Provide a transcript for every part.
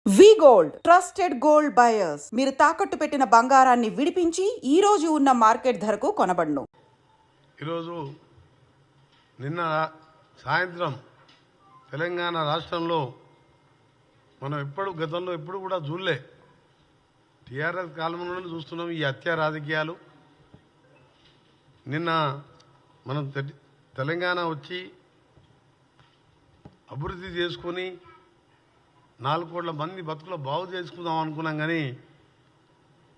వి gold trusted gold buyers. మీరు తాకట్టు పెట్టిన బంగారాన్ని విడిపించి ఈ రోజు ఉన్న మార్కెట్ ధరకు కొనబడును. ఈరోజు నిన్న సాయంత్రం తెలంగాణ రాష్ట్రంలో మనం గతంలో ఎప్పుడు కూడా చూడలే. టీఆర్ఎస్ కాలంలోనే చూస్తున్నాం ఈ హత్య రాజకీయాలు. నిన్న మనం తెలంగాణ వచ్చి అభివృద్ధి చేసుకొని 4 కోట్ల మంది బతుకులు బాగు చేసుకుందాం అనుకున్నాం. కానీ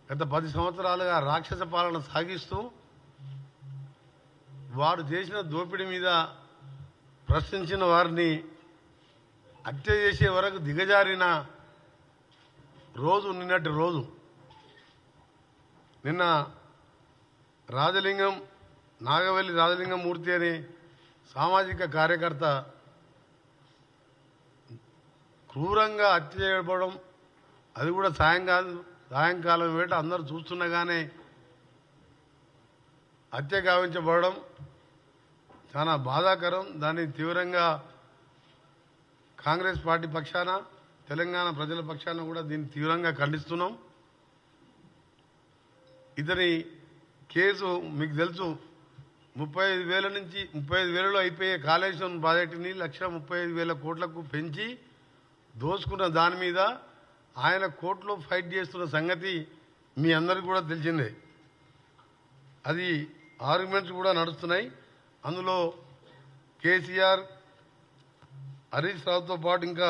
గత 10 సంవత్సరాలుగా రాక్షస పాలన సాగిస్తూ వారు చేసిన దోపిడీ మీద ప్రశ్నించిన వారిని హత్య చేసే వరకు దిగజారిన రోజు నిన్నటి రోజు. నిన్న నాగవెల్లి రాజలింగం మూర్తి అనే సామాజిక కార్యకర్త క్రూరంగా హత్య చేయబడడం, అది కూడా సాయంకాలం వేట అందరూ చూస్తుండగానే హత్య గావించబడడం చాలా బాధాకరం. దాన్ని తీవ్రంగా కాంగ్రెస్ పార్టీ పక్షాన, తెలంగాణ ప్రజల పక్షాన కూడా దీన్ని తీవ్రంగా ఖండిస్తున్నాం. ఇతని కేసు మీకు తెలుసు, 35,000 నుంచి 35,000లో అయిపోయే కాళేశ్వరం ప్రాజెక్టుని 1,35,000 కోట్లకు పెంచి దోసుకున్న దాని మీద ఆయన కోర్టులో ఫైట్ చేస్తున్న సంగతి మీ అందరికీ కూడా తెలిసిందే. అది ఆర్గ్యుమెంట్స్ కూడా నడుస్తున్నాయి. అందులో కేసీఆర్, హరీష్ రావుతో పాటు ఇంకా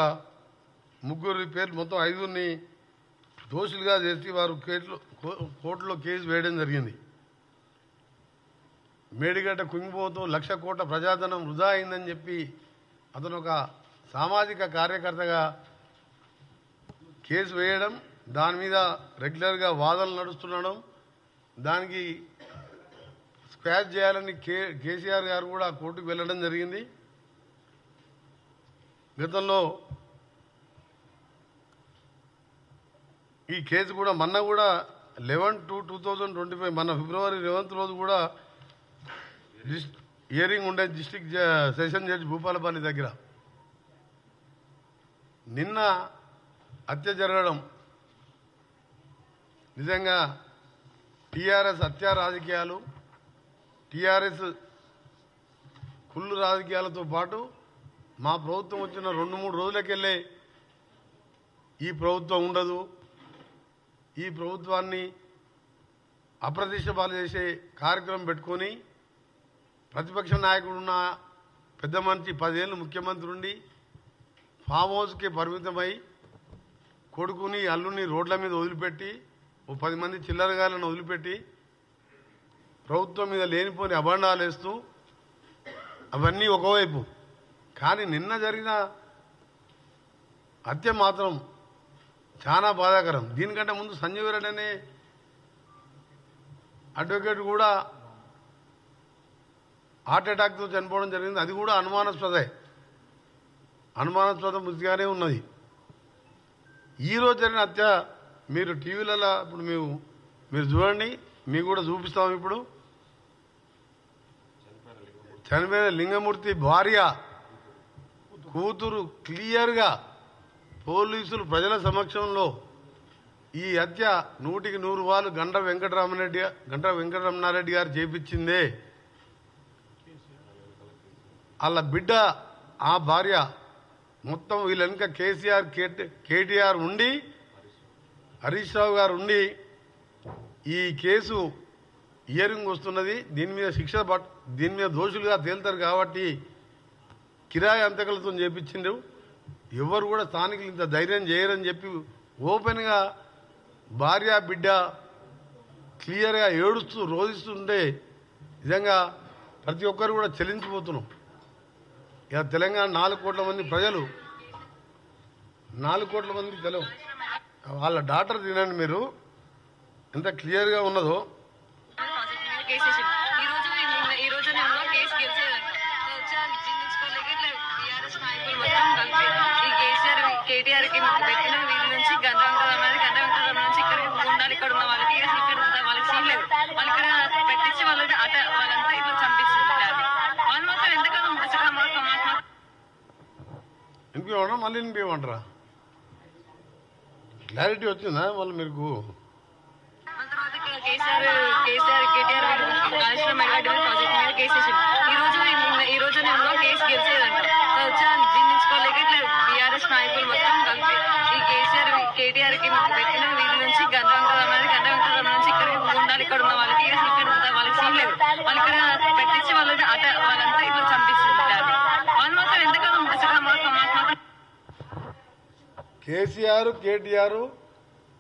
3 పేర్లు, మొత్తం 5 దోషులుగా చేసి వారు కోర్టులో కేసు వేయడం జరిగింది. మేడిగడ్డ కుంగిపోతూ 1,00,000 కోట్ల ప్రజాధనం వృధా అయిందని చెప్పి అతను ఒక సామాజిక కార్యకర్తగా కేసు వేయడం, దాని మీద రెగ్యులర్గా వాదనలు నడుస్తుండడం, దానికి స్క్వాష్ చేయాలని కేసీఆర్ గారు కూడా కోర్టుకు వెళ్ళడం జరిగింది. గతంలో ఈ కేసు కూడా మొన్న కూడా 11/2/2025 మన ఫిబ్రవరి 11th రోజు కూడా హియరింగ్ ఉండే డిస్ట్రిక్ట్ సెషన్ జడ్జి భూపాలపల్లి దగ్గర. నిన్న హత్య జరగడం నిజంగా టీఆర్ఎస్ హత్య రాజకీయాలు, టీఆర్ఎస్ కుళ్ళు రాజకీయాలతో పాటు మా ప్రభుత్వం వచ్చిన 2-3 రోజులకెళ్ళే ఈ ప్రభుత్వం ఉండదు, ఈ ప్రభుత్వాన్ని అప్రతిష్టపాలు చేసే కార్యక్రమం పెట్టుకొని ప్రతిపక్ష నాయకుడున్న పెద్ద మనిషి 10 ఏళ్ళు ముఖ్యమంత్రి ఉండి ఫామ్ హౌస్కి పరిమితమై కొడుకుని అల్లుని రోడ్ల మీద వదిలిపెట్టి 10 మంది చిల్లరగాలను వదిలిపెట్టి ప్రభుత్వం మీద లేనిపోని అభండాలు వేస్తూ అవన్నీ ఒకవైపు. కానీ నిన్న జరిగిన హత్య మాత్రం చాలా బాధాకరం. దీనికంటే ముందు సంజీవ్ రెడ్డి అనే అడ్వకేట్ కూడా హార్ట్ అటాక్తో చనిపోవడం జరిగింది. అది కూడా అనుమానాస్పద మృతిగానే ఉన్నది. ఈరోజు జరిగిన హత్య మీరు టీవీలలో ఇప్పుడు మీరు చూడండి, మీకు కూడా చూపిస్తాం. ఇప్పుడు చనిపోయిన లింగమూర్తి భార్య కూతురు క్లియర్గా పోలీసులు ప్రజల సమక్షంలో ఈ హత్య 100కి 100 గండ్ర వెంకటరమణారెడ్డి గారు చేపించిందే. వాళ్ళ బిడ్డ, ఆ భార్య, మొత్తం వీళ్ళ వెనుక కేటీఆర్ ఉండి, హరీష్ రావు గారు ఉండి ఈ కేసు హియరింగ్ వస్తున్నది. దీని మీద దోషులుగా తేలుతారు కాబట్టి కిరాయి అంతకులతో చేపించిండ్రు. ఎవరు కూడా స్థానికులు ఇంత ధైర్యం చేయరని చెప్పి ఓపెన్గా భార్య బిడ్డ క్లియర్గా ఏడుస్తూ రోధిస్తుంటే నిజంగా ప్రతి ఒక్కరు కూడా చెల్లించిపోతున్నాం. ఇక తెలంగాణ 4 కోట్ల మంది ప్రజలు, 4 కోట్ల మంది వాళ్ళ డాటర్ తినండి మీరు ఎంత క్లియర్గా ఉన్నదో. కేటీఆర్కి పెట్టిన వీధి నుంచి గంట నుంచి ఇక్కడ ఉండాలి, ఇక్కడ ఉన్న వాళ్ళకి సీన్ లేదు. వాళ్ళు ఇక్కడ పెట్టించి వాళ్ళంతా ఇట్లా చంపిస్తున్నారు. వాళ్ళు మాత్రం ఎంతకాలం వినిపించమంటారా మళ్ళీ వినిపించమంటారా? క్లారిటీ వచ్చిందా మళ్ళీ మీకు? తర్వాత ఇక్కడ కేటీఆర్ కాళేశ్వరం మెగాడివల్ ప్రాజెక్ట్ మీద కేసు వేసింది. ఈ రోజు నేను కేసు గెలిచేదంట వచ్చా జీర్ణించుకోలేక ఇట్లా బీఆర్ఎస్ నాయకులు మొత్తం కలిపి ఈ కేటీఆర్ కి పెట్టిన వీధి నుంచి గంధ వెంకటరామ నుంచి ఇక్కడికి ఉండాలి. ఇక్కడ ఉన్న వాళ్ళకి ఇక్కడ వాళ్ళకి సీన్ లేదు. వాళ్ళు ఇక్కడ పెట్టించి వాళ్ళని వాళ్ళంతా ఇట్లా చంపిస్తుంటారు. వాళ్ళు మాత్రం ఎంతకాలం కేసీఆర్ కేటీఆర్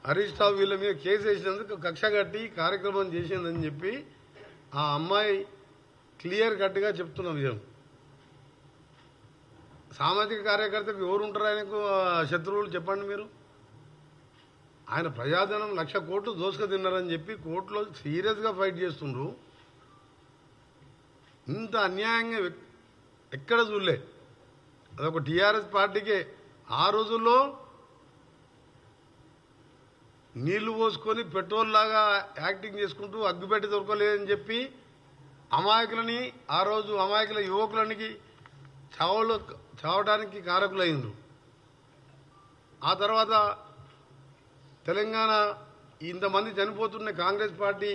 హరీష్ రావు వీళ్ళ మీద కేసు వేసినందుకు కక్ష కట్టి కార్యక్రమం చేసిందని చెప్పి ఆ అమ్మాయి క్లియర్ కట్గా చెప్తున్న విషయం. సామాజిక కార్యకర్తకు ఎవరు ఉంటారు ఆయనకు శత్రువులు చెప్పండి మీరు? ఆయన ప్రజాధనం 1,00,000 కోట్లు దోసుక తిన్నారని చెప్పి కోర్టులో సీరియస్గా ఫైట్ చేస్తుండ్రు. ఇంత అన్యాయంగా ఎక్కడ చూడలే. అదొక టీఆర్ఎస్ పార్టీకే. ఆ రోజుల్లో నీళ్లు పోసుకొని పెట్రోల్ లాగా యాక్టింగ్ చేసుకుంటూ అగ్గిపెట్టి దొరకలేదని చెప్పి అమాయకులని ఆ రోజు అమాయకుల యువకులనికి చావడానికి కారకులైండ్రు. ఆ తర్వాత తెలంగాణ ఇంతమంది చనిపోతున్న కాంగ్రెస్ పార్టీ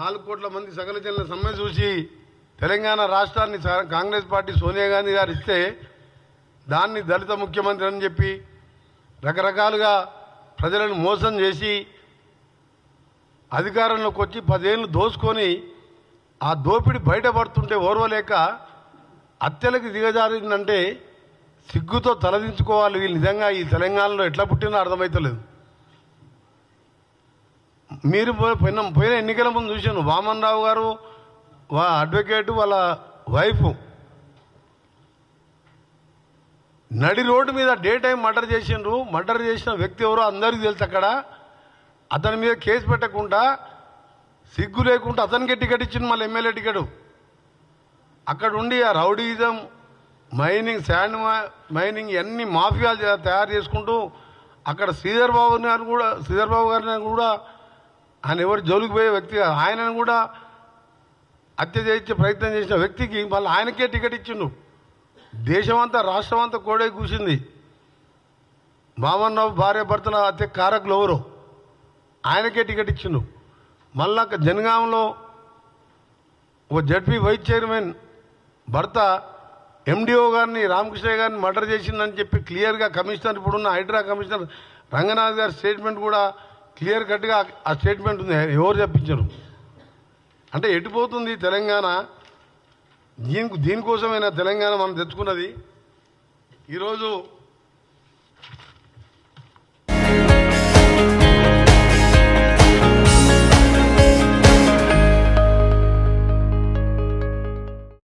4 కోట్ల మంది సకల జనుల సమ్మె చూసి తెలంగాణ రాష్ట్రాన్ని కాంగ్రెస్ పార్టీ సోనియా గాంధీ గారు ఇస్తే దాన్ని దళిత ముఖ్యమంత్రి అని చెప్పి రకరకాలుగా ప్రజలను మోసం చేసి అధికారంలోకి వచ్చి 10 ఏళ్ళు దోసుకొని ఆ దోపిడి బయటపడుతుంటే ఓర్వలేక హత్యలకు దిగజారిందంటే సిగ్గుతో తలదించుకోవాలి. వీళ్ళు నిజంగా ఈ తెలంగాణలో ఎట్లా పుట్టినా అర్థమవుతలేదు. మీరు పోయిన ఎన్నికల ముందు చూశాను, వామన్ రావు గారు అడ్వకేటు వాళ్ళ వైఫ్ నడి రోడ్డు మీద డే టైం మర్డర్ చేసిండ్రు. మర్డర్ చేసిన వ్యక్తి ఎవరో అందరికీ తెలుసు. అక్కడ అతని మీద కేసు పెట్టకుండా సిగ్గు లేకుండా అతనికే టికెట్ ఇచ్చింది, మళ్ళీ ఎమ్మెల్యే టికెట్. అక్కడ ఉండి ఆ రౌడీజం, మైనింగ్, శాండ్ మైనింగ్ అన్ని మాఫియాలు తయారు చేసుకుంటూ అక్కడ శ్రీధర్ బాబు గారిని కూడా ఆయన ఎవరు జోలికి పోయే వ్యక్తి కాదు. ఆయనను కూడా హత్య చేయించే ప్రయత్నం చేసిన వ్యక్తికి మళ్ళీ ఆయనకే టికెట్ ఇచ్చిండు. దేశమంతా రాష్ట్రం అంతా కోడే కూసింది. వామన్ రావు భార్య భర్తల హత్య కారకులు ఎవరు? ఆయనకే టికెట్ ఇచ్చిండు. మళ్ళా జనగాంలో ఓ జడ్పీ వైస్ చైర్మన్ భర్త ఎండిఓ గారిని, రామకృష్ణ గారిని మర్డర్ చేసిందని చెప్పి క్లియర్గా కమిషనర్, ఇప్పుడున్న హైడ్రా కమిషనర్ రంగనాథ్ గారి స్టేట్మెంట్ కూడా క్లియర్ కట్గా ఆ స్టేట్మెంట్ ఉంది. ఎవరు చెప్పించారు అంటే ఎటుపోతుంది తెలంగాణ? దీనికోసమైనా తెలంగాణ మనం తెచ్చుకున్నది. ఈరోజు